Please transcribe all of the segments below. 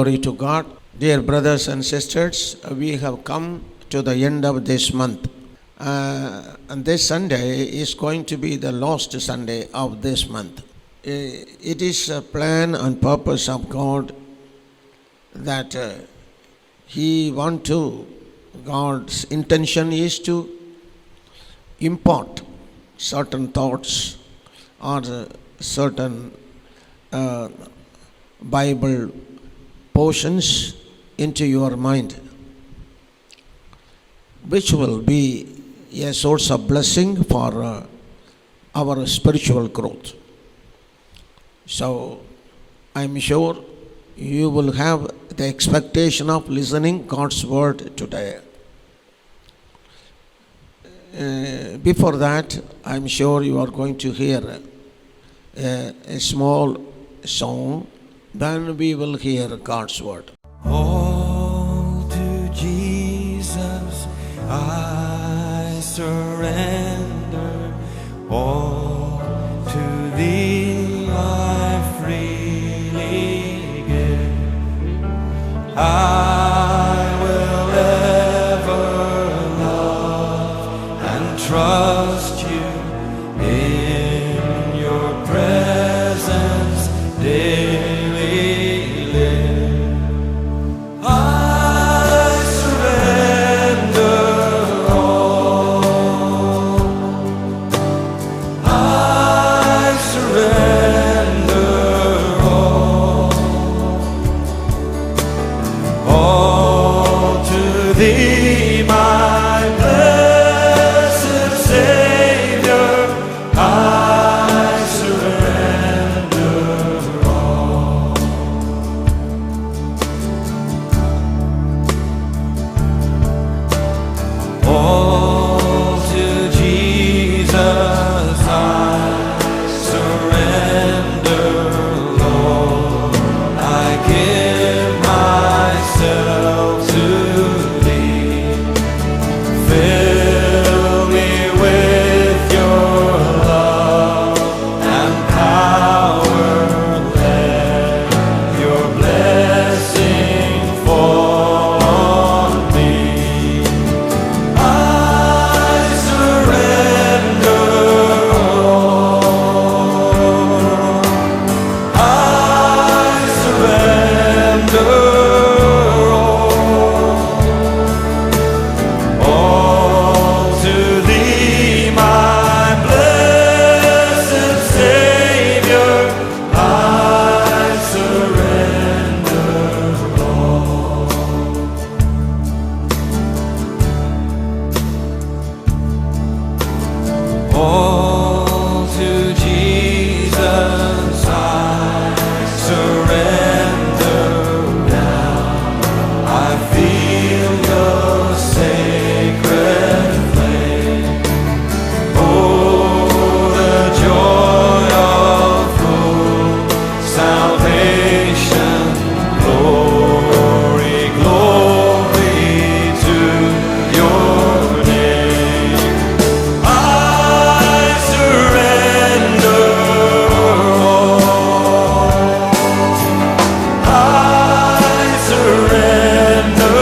Glory to God. Dear brothers and sisters, we have come to the end of this month. And this Sunday is going to be the last Sunday of this month. It is a plan and purpose of God that God's intention is to impart certain thoughts or certain Bible portions into your mind, which will be a source of blessing for our spiritual growth. So, I am sure you will have the expectation of listening God's word today. Before that, I am sure you are going to hear a small song. Then we will hear God's word. All to Jesus I surrender, all to Thee I freely give. I will ever love and trust You in Your presence daily live. I surrender all. I surrender all to Thee, my blessed Savior. I surrender all. All to Jesus I surrender, Lord. I give myself to Thee. Fill me with Your love and power. Let Your blessing fall on me. I surrender all. I surrender all to Thee, my blessed Savior. I surrender all. All to Jesus I surrender now. I feel Your sacred flame. Oh, the joy of full salvation. Glory, glory to Your name. I surrender all. I surrender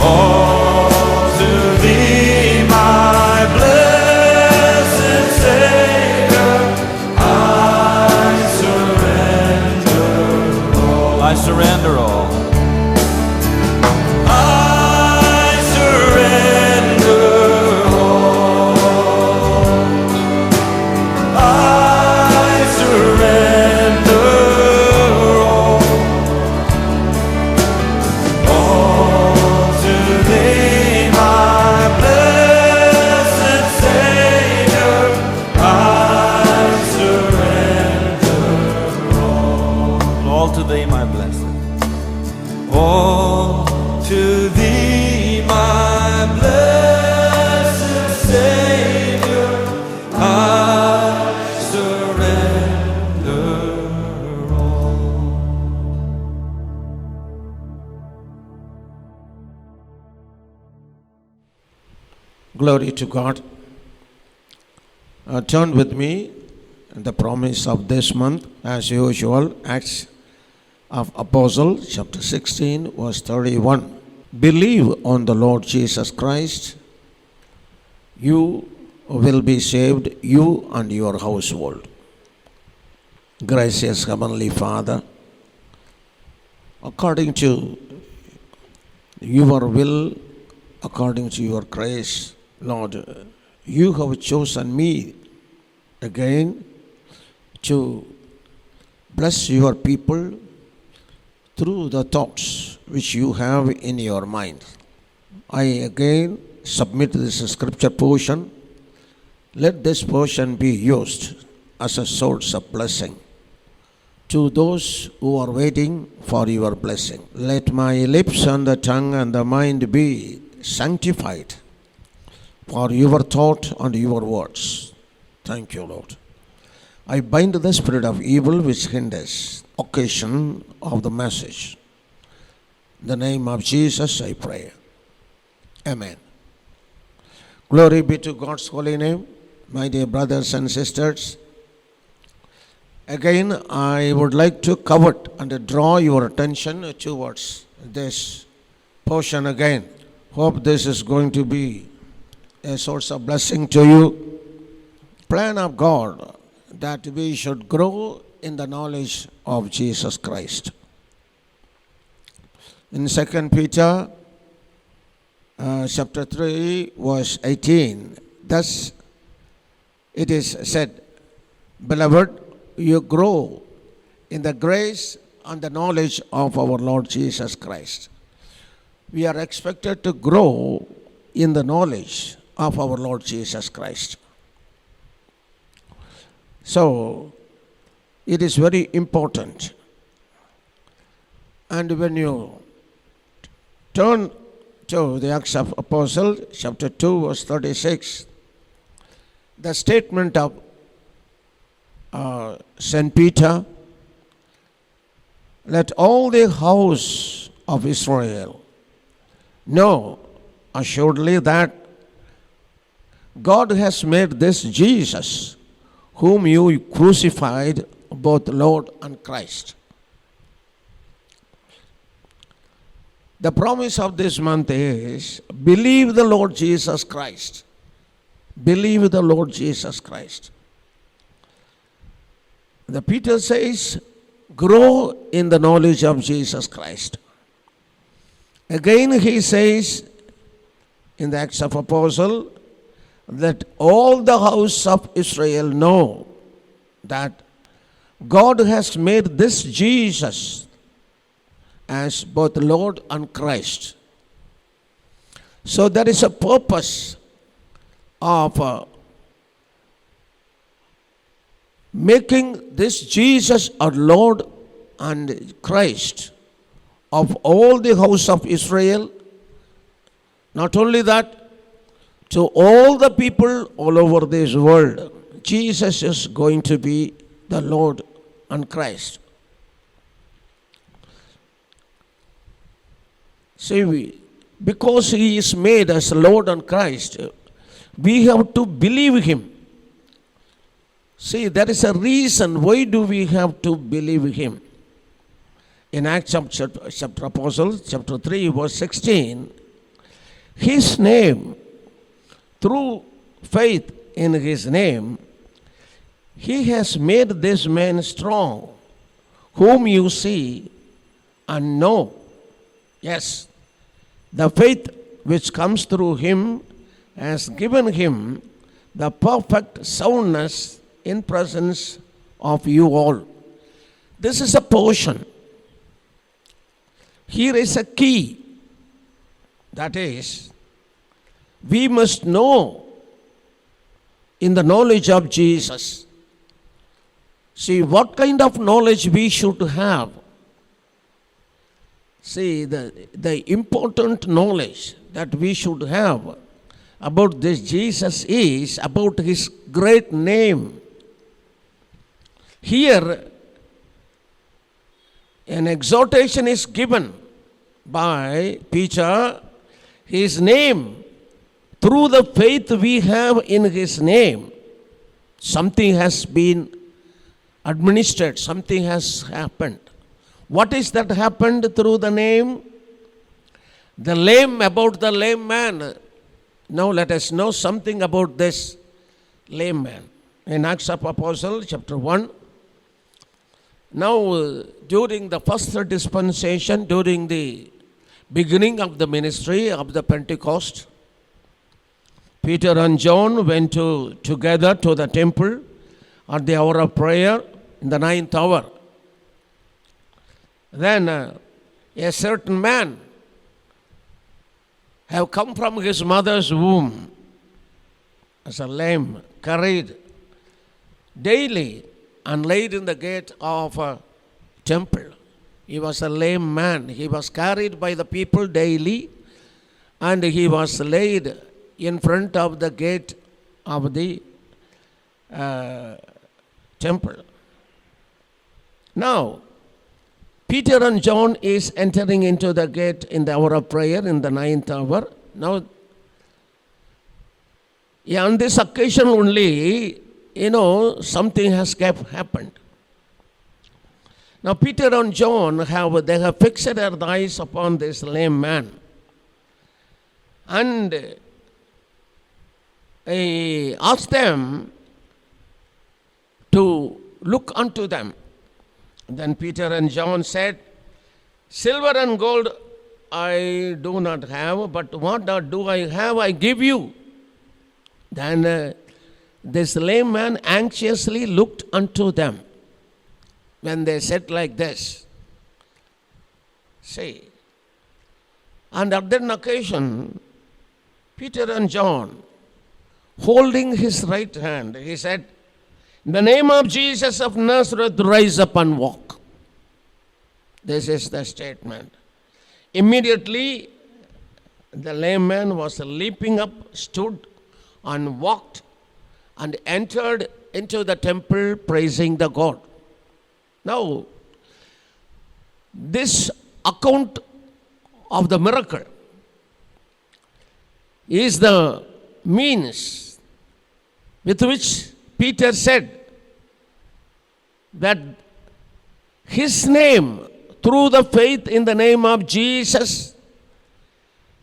all to Thee, my blessed Savior. I surrender all. I surrender all. I surrender all. I surrender all to Thee, my blessed Savior. I surrender all to Thee, my blessed. All to Thee, my blessed Savior. I surrender all. Glory to God. Turn with me the promise of this month, as usual, Acts of Apostles, chapter 16, verse 31. Believe on the Lord Jesus Christ, you will be saved, you and your household. Gracious Heavenly Father, according to your will, according to your grace, Lord, you have chosen me again to bless your people through the thoughts which you have in your mind. I again submit this scripture portion. Let this portion be used as a source of blessing to those who are waiting for your blessing. Let my lips and the tongue and the mind be sanctified for your thought and your words. Thank you, Lord. I bind the spirit of evil which hinders occasion of the message. In the name of Jesus I pray. Amen. Glory be to God's holy name, my dear brothers and sisters. Again, I would like to covet and draw your attention towards this portion again. Hope this is going to be a source of blessing to you. Plan of God that we should grow in the knowledge of Jesus Christ. In 2 Peter chapter 3 verse 18, thus it is said, Beloved, you grow in the grace and the knowledge of our Lord Jesus Christ. We are expected to grow in the knowledge of our Lord Jesus Christ. So, it is very important. And when you turn to the Acts of Apostles, chapter 2, verse 36, the statement of St. Peter, let all the house of Israel know assuredly that God has made this Jesus, whom you crucified, both Lord and Christ. The promise of this month is, believe the Lord Jesus Christ. Believe the Lord Jesus Christ. The Peter says, grow in the knowledge of Jesus Christ. Again he says in the Acts of Apostles, that all the house of Israel know that God has made this Jesus as both Lord and Christ. So there is a purpose of making this Jesus our Lord and Christ of all the house of Israel. Not only that, to all the people all over this world, Jesus is going to be the Lord and Christ. See, because he is made as Lord and Christ, we have to believe him. See, there is a reason why do we have to believe him. In Acts chapter Apostles, chapter 3, verse 16, his name, through faith in his name, he has made this man strong, whom you see and know. Yes, the faith which comes through him has given him the perfect soundness in presence of you all. This is a portion. Here is a key. That is, we must know in the knowledge of Jesus. See, what kind of knowledge we should have. See, the important knowledge that we should have about this Jesus is about his great name. Here, an exhortation is given by Peter, his name. Through the faith we have in his name, something has been administered. Something has happened. What is that happened through the name? About the lame man. Now let us know something about this lame man. In Acts of Apostles, chapter 1. Now, during the first dispensation, during the beginning of the ministry of the Pentecost, Peter and John went together to the temple at the hour of prayer in the 9th hour. Then a certain man have come from his mother's womb as a lame, carried daily and laid in the gate of a temple. He was a lame man. He was carried by the people daily, and he was laid in front of the gate of the temple. Now, Peter and John is entering into the gate in the hour of prayer, in the 9th hour. Now, on this occasion only, something has happened. Now, Peter and John they have fixed their eyes upon this lame man. And he asked them to look unto them. Then Peter and John said, "Silver and gold I do not have, but what do I have I give you." Then this lame man anxiously looked unto them when they said like this. See, and at that occasion, Peter and John, holding his right hand, he said, "In the name of Jesus of Nazareth, rise up and walk." This is the statement. Immediately, the lame man was leaping up, stood and walked and entered into the temple praising the God. Now, this account of the miracle is the means with which Peter said that his name, through the faith in the name of Jesus,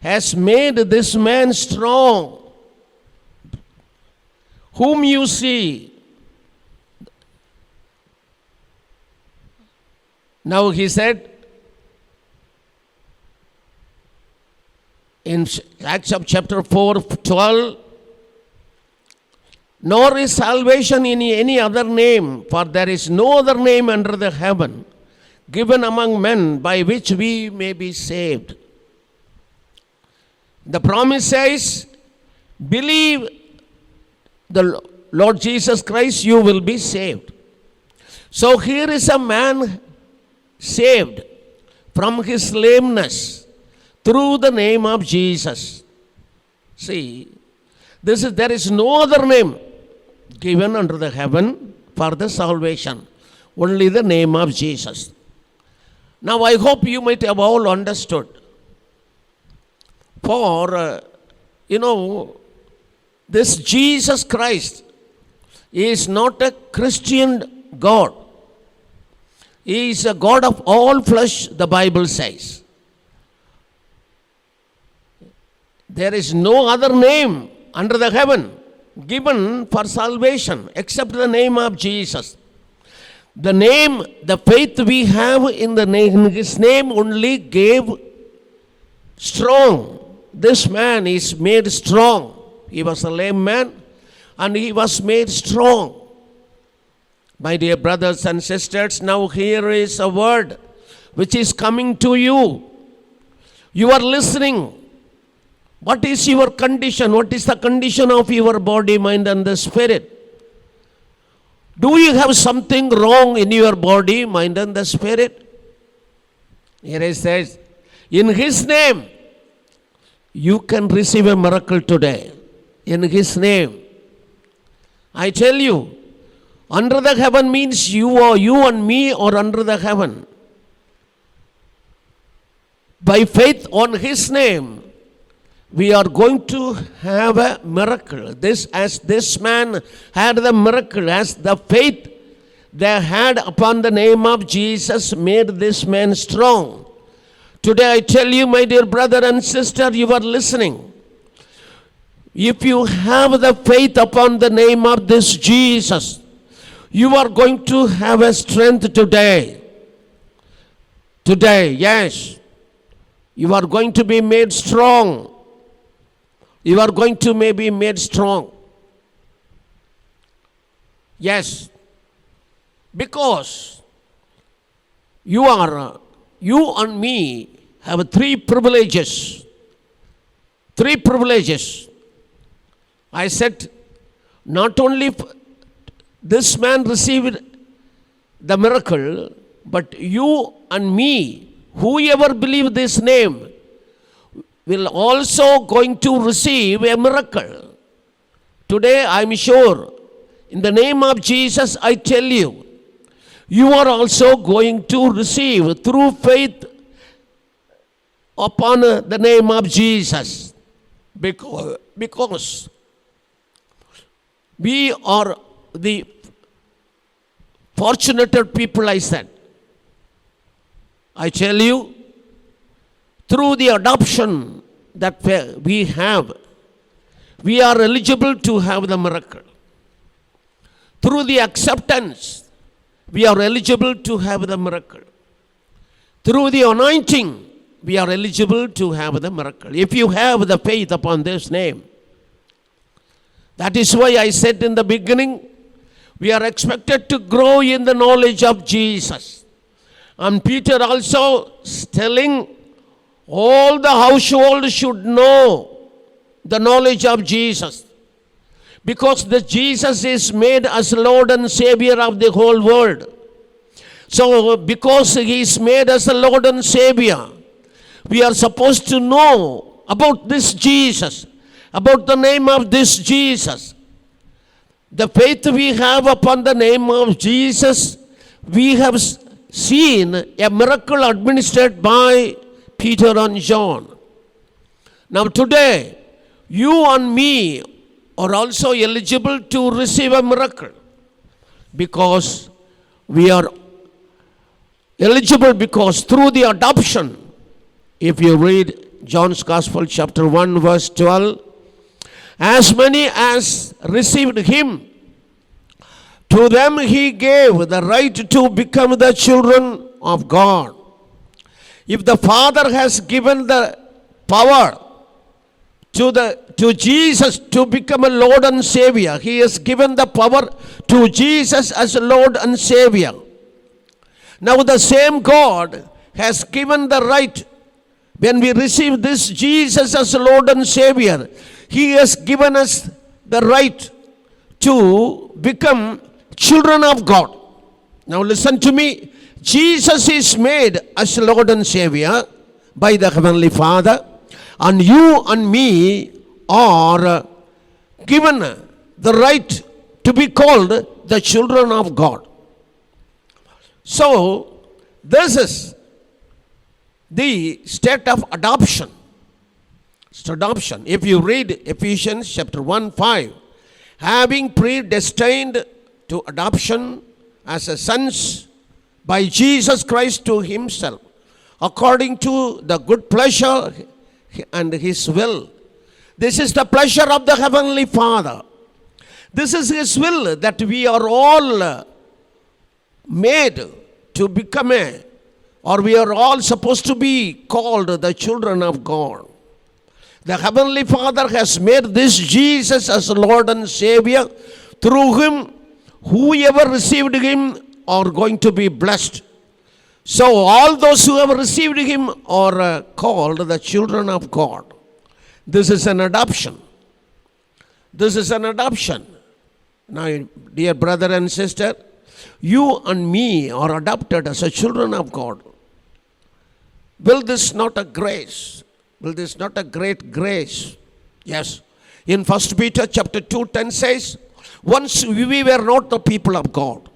has made this man strong, whom you see. Now he said in Acts of chapter 4:12, "Nor is salvation in any other name, for there is no other name under the heaven given among men by which we may be saved." The promise says, believe the Lord Jesus Christ, you will be saved. So here is a man saved from his lameness through the name of Jesus. See, there is no other name given under the heaven for the salvation, only the name of Jesus. Now I hope you might have all understood. For, this Jesus Christ is not a Christian God. He is a God of all flesh, the Bible says. There is no other name under the heaven given for salvation except the name of Jesus. The name, the faith we have in his name only gave strong. This man is made strong. He was a lame man and he was made strong. My dear brothers and sisters, now here is a word which is coming to you. You are listening. What is your condition? What is the condition of your body, mind, and the spirit? Do you have something wrong in your body, mind, and the spirit? Here it says, in his name, you can receive a miracle today. In his name. I tell you, under the heaven means you and me are under the heaven. By faith on his name, we are going to have a miracle. As this man had the miracle, as the faith they had upon the name of Jesus made this man strong. Today I tell you, my dear brother and sister, you are listening. If you have the faith upon the name of this Jesus, you are going to have a strength today. Today, yes. You are going to be made strong. You are going to be made strong. Yes. Because you and me have three privileges. Three privileges. I said, not only this man received the miracle, but you and me, whoever believe this name, will also going to receive a miracle. Today I am sure, in the name of Jesus, I tell you, you are also going to receive through faith upon the name of Jesus. Because we are the fortunate people, I said. I tell you, through the adoption that we have, we are eligible to have the miracle. Through the acceptance, we are eligible to have the miracle. Through the anointing, we are eligible to have the miracle. If you have the faith upon this name. That is why I said in the beginning, we are expected to grow in the knowledge of Jesus. And Peter also telling all the household should know the knowledge of Jesus. Because the Jesus is made as Lord and Savior of the whole world. So because He is made as a Lord and Savior, we are supposed to know about this Jesus, about the name of this Jesus. The faith we have upon the name of Jesus, we have seen a miracle administered by Peter and John. Now today, you and me are also eligible to receive a miracle, because we are eligible because through the adoption, if you read John's Gospel chapter 1 verse 12, as many as received Him, to them He gave the right to become the children of God. If the Father has given the power to Jesus to become a Lord and Savior, He has given the power to Jesus as a Lord and Savior. Now the same God has given the right. When we receive this Jesus as Lord and Savior, He has given us the right to become children of God. Now listen to me. Jesus is made as Lord and Savior by the Heavenly Father, and you and me are given the right to be called the children of God. So this is the state of adoption. It's adoption. If you read Ephesians chapter 1:5, having predestined to adoption as a sons by Jesus Christ to Himself, according to the good pleasure and His will. This is the pleasure of the Heavenly Father. This is His will, that we are all made to become or we are all supposed to be called the children of God. The Heavenly Father has made this Jesus as Lord and Savior. Through Him, whoever received Him are going to be blessed. So all those who have received Him are called the children of God. This is an adoption. This is an adoption. Now, dear brother and sister, you and me are adopted as a children of God. Will this not a grace? Will this not a great grace? Yes. In 1 Peter chapter 2:10 says, once we were not the people of God,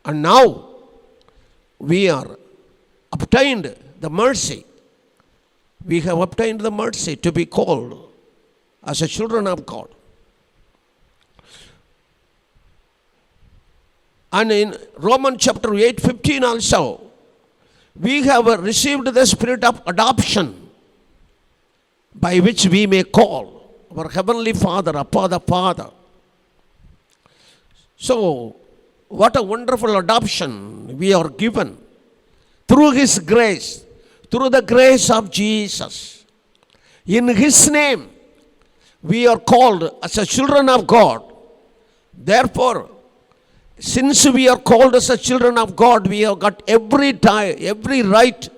and now we are obtained the mercy. We have obtained the mercy to be called as a children of God. And in Romans chapter 8:15 also, we have received the spirit of adoption, by which we may call our Heavenly Father, Appa the Father. So, what a wonderful adoption we are given through His grace, through the grace of Jesus. In His name, we are called as a children of God. Therefore, since we are called as a children of God, we have got every right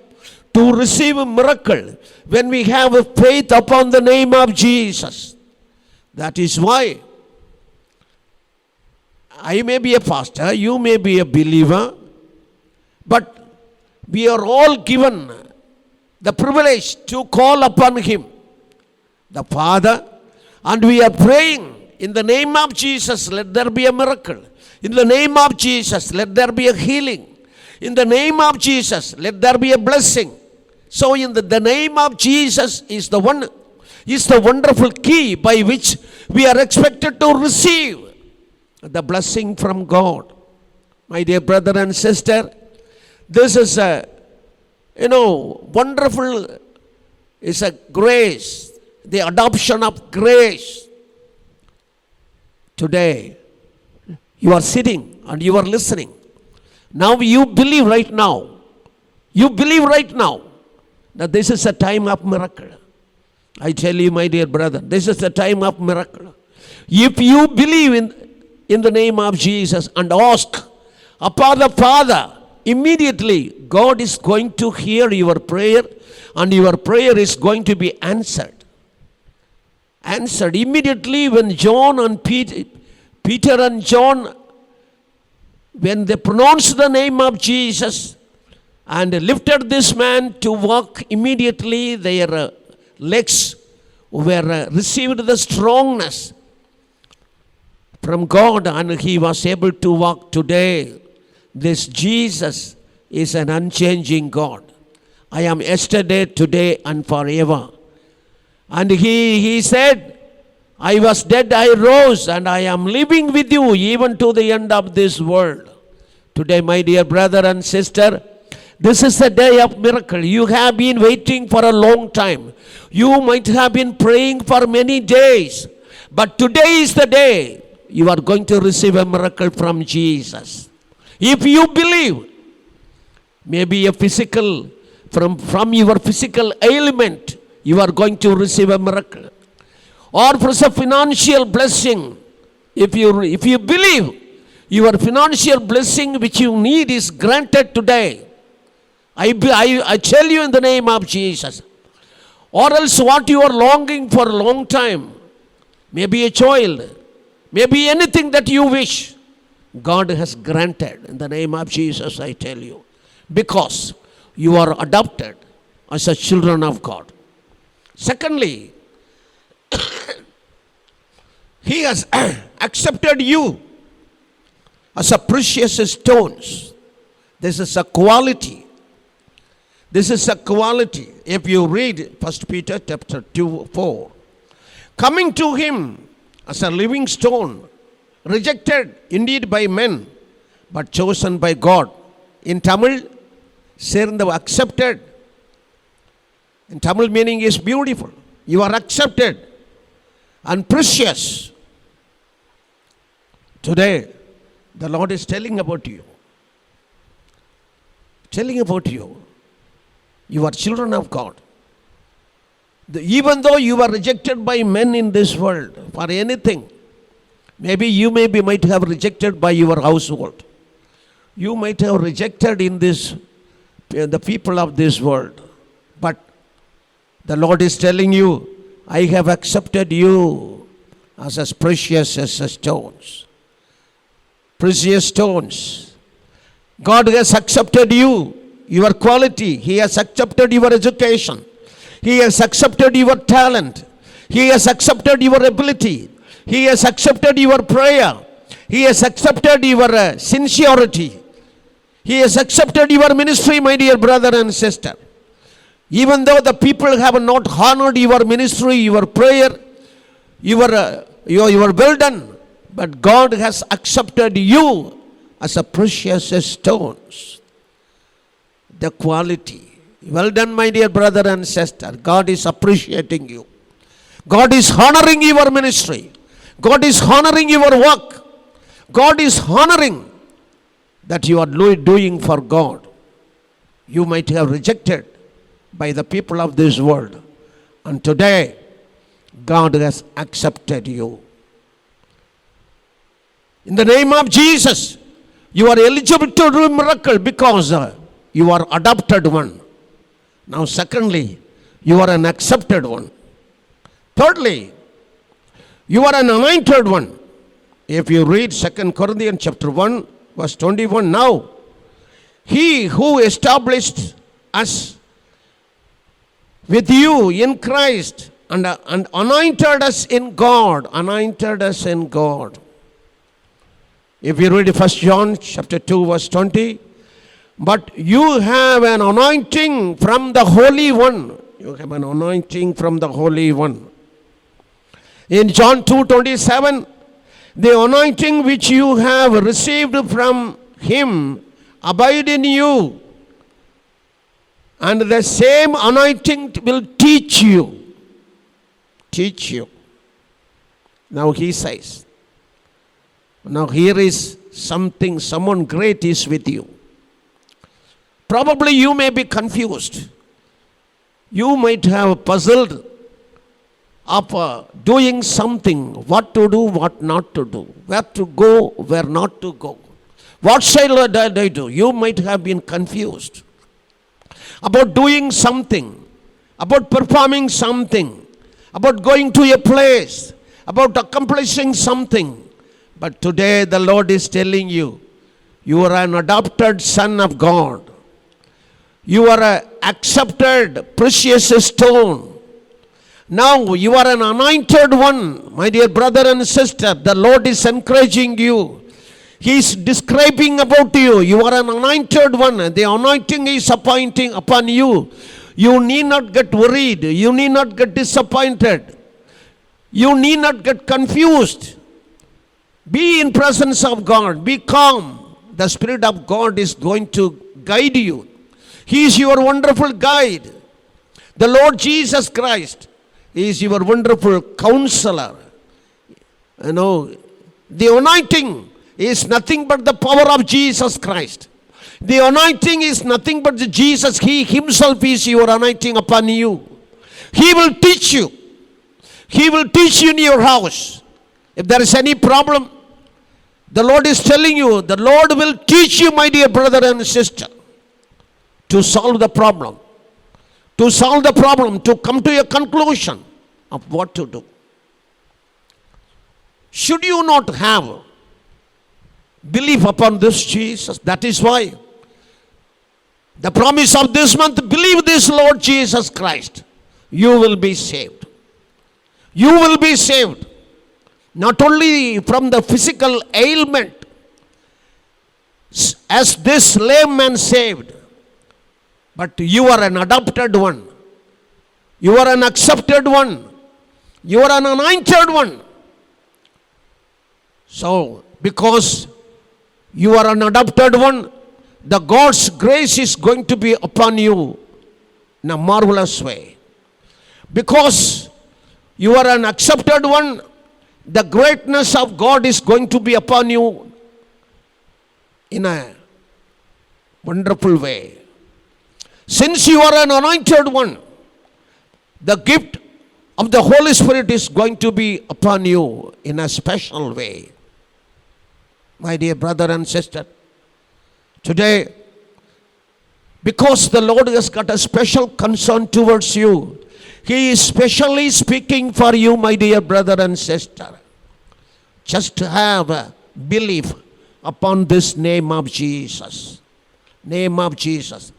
to receive a miracle when we have a faith upon the name of Jesus. That is why I may be a pastor, you may be a believer, but we are all given the privilege to call upon Him, the Father, and we are praying in the name of Jesus, let there be a miracle. In the name of Jesus, let there be a healing. In the name of Jesus, let there be a blessing. So in the name of Jesus is the wonderful key by which we are expected to receive the blessing from God. My dear brother and sister, this is a wonderful, is a grace, the adoption of grace. Today, you are sitting and you are listening. Now you believe right now. You believe right now that this is a time of miracle. I tell you, my dear brother, this is a time of miracle. If you believe in the name of Jesus and ask upon the Father, immediately God is going to hear your prayer and your prayer is going to be answered. Answered immediately when John and Peter and John, when they pronounced the name of Jesus and lifted this man to walk, immediately their legs were received the strongness from God and he was able to walk. Today, this Jesus is an unchanging God. I am yesterday, today, and forever. And he said, I was dead, I rose, and I am living with you even to the end of this world. Today, my dear brother and sister, this is a day of miracle. You have been waiting for a long time. You might have been praying for many days. But today is the day you are going to receive a miracle from Jesus. If you believe, maybe a physical, from your physical ailment, you are going to receive a miracle. Or for a financial blessing, if you believe your financial blessing which you need is granted today, I tell you in the name of Jesus. Or else what you are longing for a long time, maybe a child, maybe anything that you wish, God has granted in the name of Jesus, I tell you. Because you are adopted as a children of God. Secondly, He has accepted you as a precious stones. This is a quality. This is a quality. If you read 1 Peter chapter 2:4, coming to Him as a living stone, rejected indeed by men, but chosen by God. In Tamil, accepted. In Tamil meaning is beautiful. You are accepted and precious. Today, the Lord is telling about you. Telling about you. You are children of God. Even though you are rejected by men in this world for anything, maybe you might have rejected by your household. You might have rejected the people of this world. But the Lord is telling you, I have accepted you as precious as stones. Precious stones. God has accepted you, your quality. He has accepted your education. He has accepted your talent. He has accepted your ability. He has accepted your prayer. He has accepted your sincerity. He has accepted your ministry, my dear brother and sister. Even though the people have not honored your ministry, your prayer, your well done, but God has accepted you as a precious stones. The quality. Well done, my dear brother and sister. God is appreciating you. God is honoring your ministry. God is honoring your work. God is honoring that you are doing for God. You might have rejected by the people of this world. And today, God has accepted you. In the name of Jesus, you are eligible to do a miracle because you are adopted one. Now secondly, you are an accepted one. Thirdly, you are an anointed one. If you read 2 Corinthians chapter 1, verse 21, now, he who established us with you in Christ and anointed us in God. If you read 1 John chapter 2, verse 20, but you have an anointing from the Holy One. You have an anointing from the Holy One. In John 2:27, the anointing which you have received from Him abide in you, and the same anointing will teach you. Teach you. Now he says, now here is something, someone great is with you. Probably you may be confused. You might have puzzled of doing something, what to do, what not to do, where to go, where not to go. What shall I do? You might have been confused about doing something, about performing something, about going to a place, about accomplishing something. But today the Lord is telling you, you are an adopted son of God. You are an accepted precious stone. Now you are an anointed one, my dear brother and sister. The Lord is encouraging you. He is describing about you. You are an anointed one. The anointing is appointing upon you. You need not get worried. You need not get disappointed. You need not get confused. Be in presence of God. Be calm. The Spirit of God is going to guide you. He is your wonderful guide. The Lord Jesus Christ is your wonderful counselor. You know, the anointing is nothing but the power of Jesus Christ. The anointing is nothing but Jesus. He himself is your anointing upon you. He will teach you. He will teach you in your house. If there is any problem, the Lord is telling you, the Lord will teach you, my dear brother and sister, to solve the problem. To solve the problem, to come to a conclusion of what to do. Should you not have belief upon this Jesus? That is why the promise of this month, believe this Lord Jesus Christ. You will be saved. You will be saved. Not only from the physical ailment, as this lame man saved, but you are an adopted one. You are an accepted one. You are an anointed one. So, because you are an adopted one, the God's grace is going to be upon you in a marvelous way. Because you are an accepted one, the greatness of God is going to be upon you in a wonderful way. Since you are an anointed one, the gift of the Holy Spirit is going to be upon you in a special way. My dear brother and sister, today, because the Lord has got a special concern towards you, He is specially speaking for you, my dear brother and sister. Just have a belief upon this name of Jesus. Name of Jesus.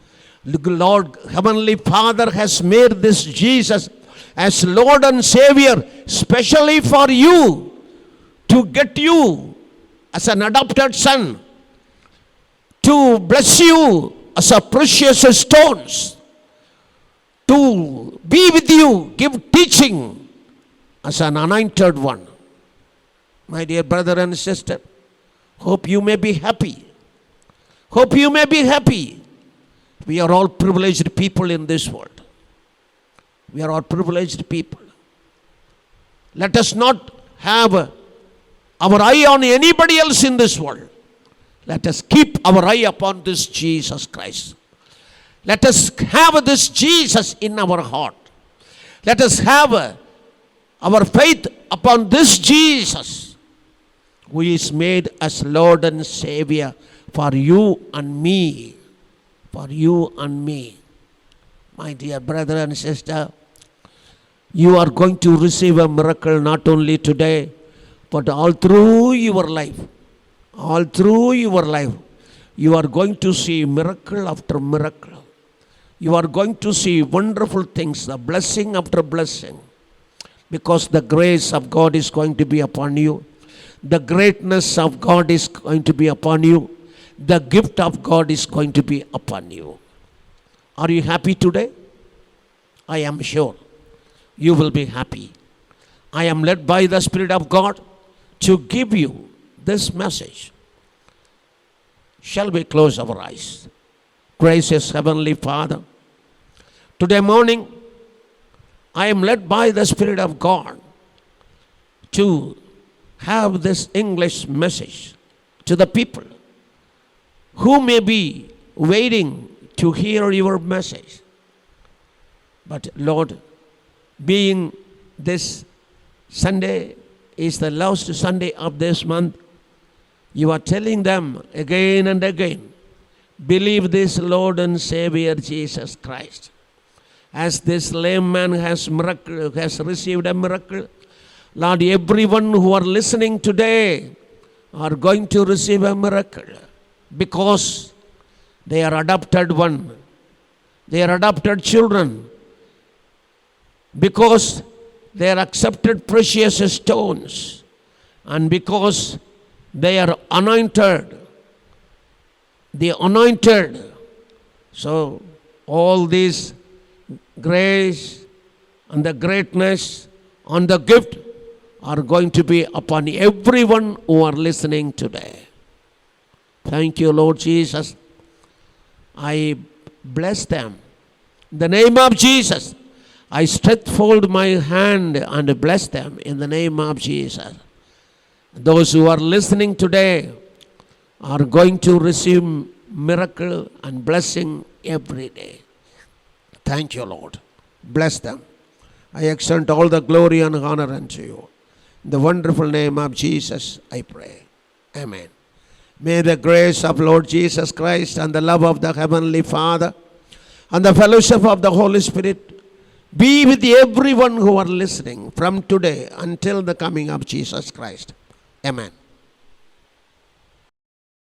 Lord, Heavenly Father has made this Jesus as Lord and Savior specially for you, to get you as an adopted son, to bless you as a precious stones, to be with you, give teaching as an anointed one. My dear brother and sister, hope you may be happy. Hope you may be happy. We are all privileged people in this world. We are all privileged people. Let us not have our eye on anybody else in this world. Let us keep our eye upon this Jesus Christ. Let us have this Jesus in our heart. Let us have our faith upon this Jesus, who is made as Lord and Savior for you and me. For you and me. My dear brother and sister, you are going to receive a miracle not only today, but all through your life. All through your life, you are going to see miracle after miracle. You are going to see wonderful things, the blessing after blessing. Because the grace of God is going to be upon you. The greatness of God is going to be upon you. The gift of God is going to be upon you. Are you happy today? I am sure you will be happy. I am led by the Spirit of God to give you this message. Shall we close our eyes? Gracious Heavenly Father, today morning I am led by the Spirit of God to have this English message to the people who may be waiting to hear your message. But Lord, being this Sunday is the last Sunday of this month, you are telling them again and again, believe this Lord and Savior Jesus Christ. As this lame man has received a miracle, Lord, everyone who are listening today are going to receive a miracle. Because they are adopted one. They are adopted children. Because they are accepted precious stones. And because they are anointed. The anointed. So all this grace and the greatness and the gift are going to be upon everyone who are listening today. Thank you, Lord Jesus. I bless them. In the name of Jesus, I stretch forth my hand and bless them in the name of Jesus. Those who are listening today are going to receive miracle and blessing every day. Thank you, Lord. Bless them. I extend all the glory and honor unto you. In the wonderful name of Jesus, I pray. Amen. May the grace of Lord Jesus Christ and the love of the Heavenly Father and the fellowship of the Holy Spirit be with everyone who are listening from today until the coming of Jesus Christ. Amen.